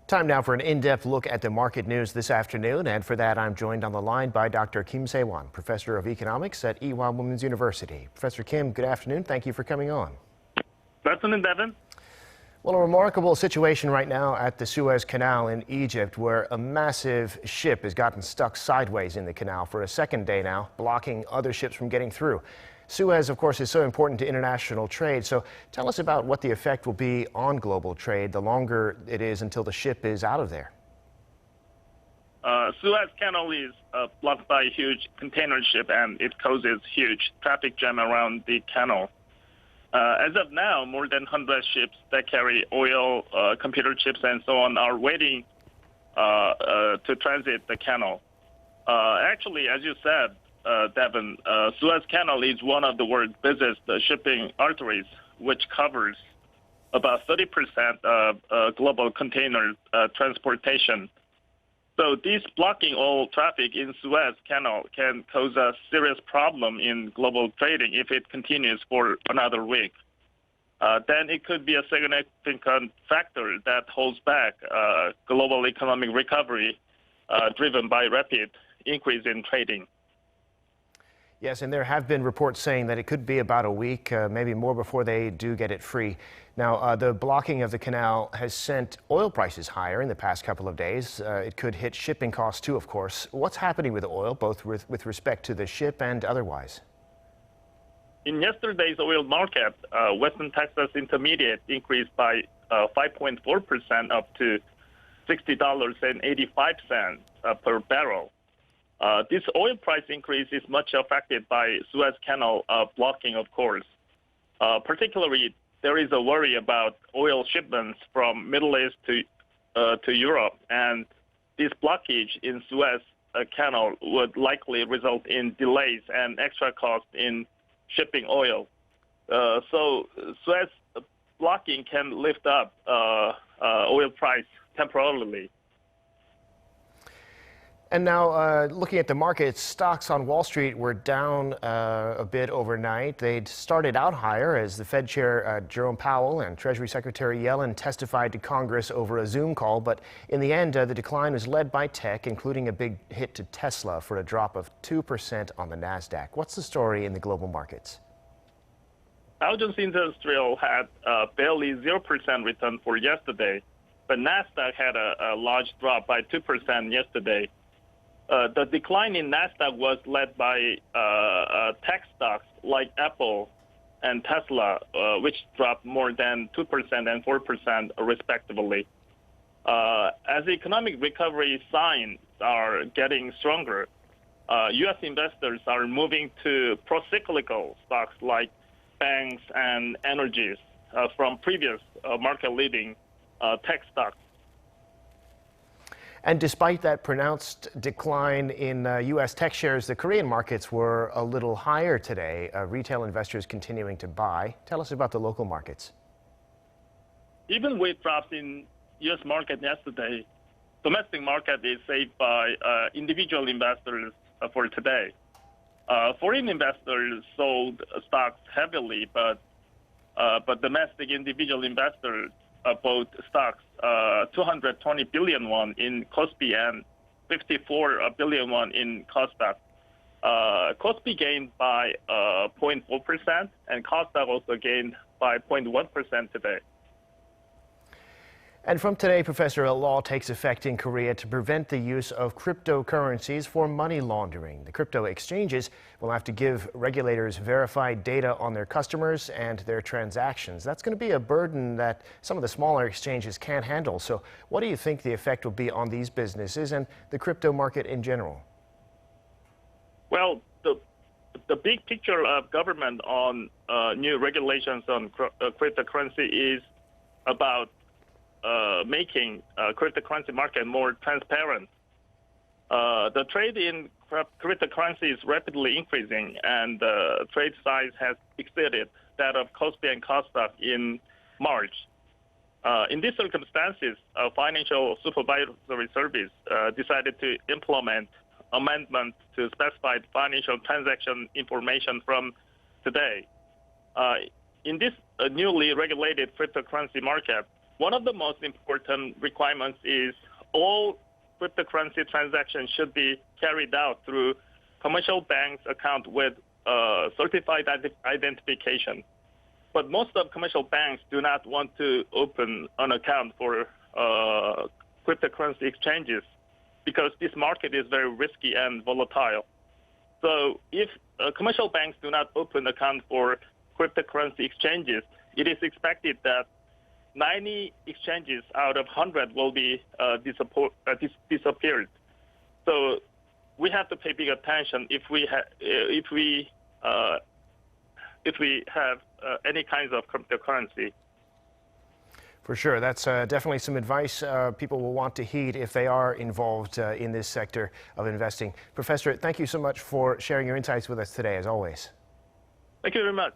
Time now for an in-depth look at the market news this afternoon, and for that I'm joined on the line by Dr. Sei-wan, professor of economics at Ewha Womans University. Professor Kim, good afternoon. Thank you for coming on. Good afternoon, Devin. Well, a remarkable situation right now at the Suez Canal in Egypt, where a massive ship has gotten stuck sideways in the canal for a second day now, blocking other ships from getting through. Suez, of course, is so important to international trade. So tell us about what the effect will be on global trade the longer it is until the ship is out of there. Suez Canal is blocked by a huge container ship, and it causes huge traffic jam around the canal. As of now, more than 100 ships that carry oil, computer chips, and so on are waiting to transit the canal. Actually, as you said, Devin, Suez Canal is one of the world's busiest shipping arteries, which covers about 30% of global container transportation. So this blocking all traffic in Suez Canal can cause a serious problem in global trading if it continues for another week. Then it could be a significant factor that holds back global economic recovery driven by rapid increase in trading. Yes, and there have been reports saying that it could be about a week, maybe more, before they do get it free. Now, the blocking of the canal has sent oil prices higher in the past couple of days. It could hit shipping costs too, of course. What's happening with oil, both with respect to the ship and otherwise? In yesterday's oil market, Western Texas Intermediate increased by 5.4% up to $60.85 per barrel. This oil price increase is much affected by Suez Canal blocking, of course. Particularly, there is a worry about oil shipments from Middle East to Europe, and this blockage in Suez Canal would likely result in delays and extra costs in shipping oil. So Suez blocking can lift up oil price temporarily. And now, looking at the markets, stocks on Wall Street were down a bit overnight. They'd started out higher as the Fed Chair Jerome Powell and Treasury Secretary Yellen testified to Congress over a Zoom call. But in the end, the decline was led by tech, including a big hit to Tesla for a drop of 2% on the Nasdaq. What's the story in the global markets? Dow Jones Industrial had barely 0% return for yesterday, but Nasdaq had a large drop by 2% yesterday. The decline in Nasdaq was led by tech stocks like Apple and Tesla, which dropped more than 2% and 4% respectively. As economic recovery signs are getting stronger, U.S. investors are moving to pro-cyclical stocks like banks and energies from previous market-leading tech stocks. And despite that pronounced decline in U.S. tech shares, the Korean markets were a little higher today. Retail investors continuing to buy. Tell us about the local markets. Even with drops in U.S. market yesterday, domestic market is saved by individual investors for today. Foreign investors sold stocks heavily, but domestic individual investors bought stocks 220 billion won in Kospi and 54 billion won in Kosdaq. Kospi gained by 0.4%, and Kosdaq also gained by 0.1% today. And from today, Professor, a law takes effect in Korea to prevent the use of cryptocurrencies for money laundering. The crypto exchanges will have to give regulators verified data on their customers and their transactions. That's going to be a burden that some of the smaller exchanges can't handle. So what do you think the effect will be on these businesses and the crypto market in general? Well, the big picture of government on new regulations on cryptocurrency is about making cryptocurrency market more transparent. The trade in cryptocurrency is rapidly increasing, and the trade size has exceeded that of Kospi and Kosdaq in March. In these circumstances, a financial supervisory service decided to implement amendments to specified financial transaction information from today. In this newly regulated cryptocurrency market, one of the most important requirements is all cryptocurrency transactions should be carried out through commercial bank's account with certified identification. But most of commercial banks do not want to open an account for cryptocurrency exchanges because this market is very risky and volatile. So if commercial banks do not open account for cryptocurrency exchanges, it is expected that 90 exchanges out of 100 will be disappeared. So we have to pay big attention if we have any kinds of cryptocurrency. For sure. That's definitely some advice people will want to heed if they are involved in this sector of investing. Professor, thank you so much for sharing your insights with us today, as always. Thank you very much.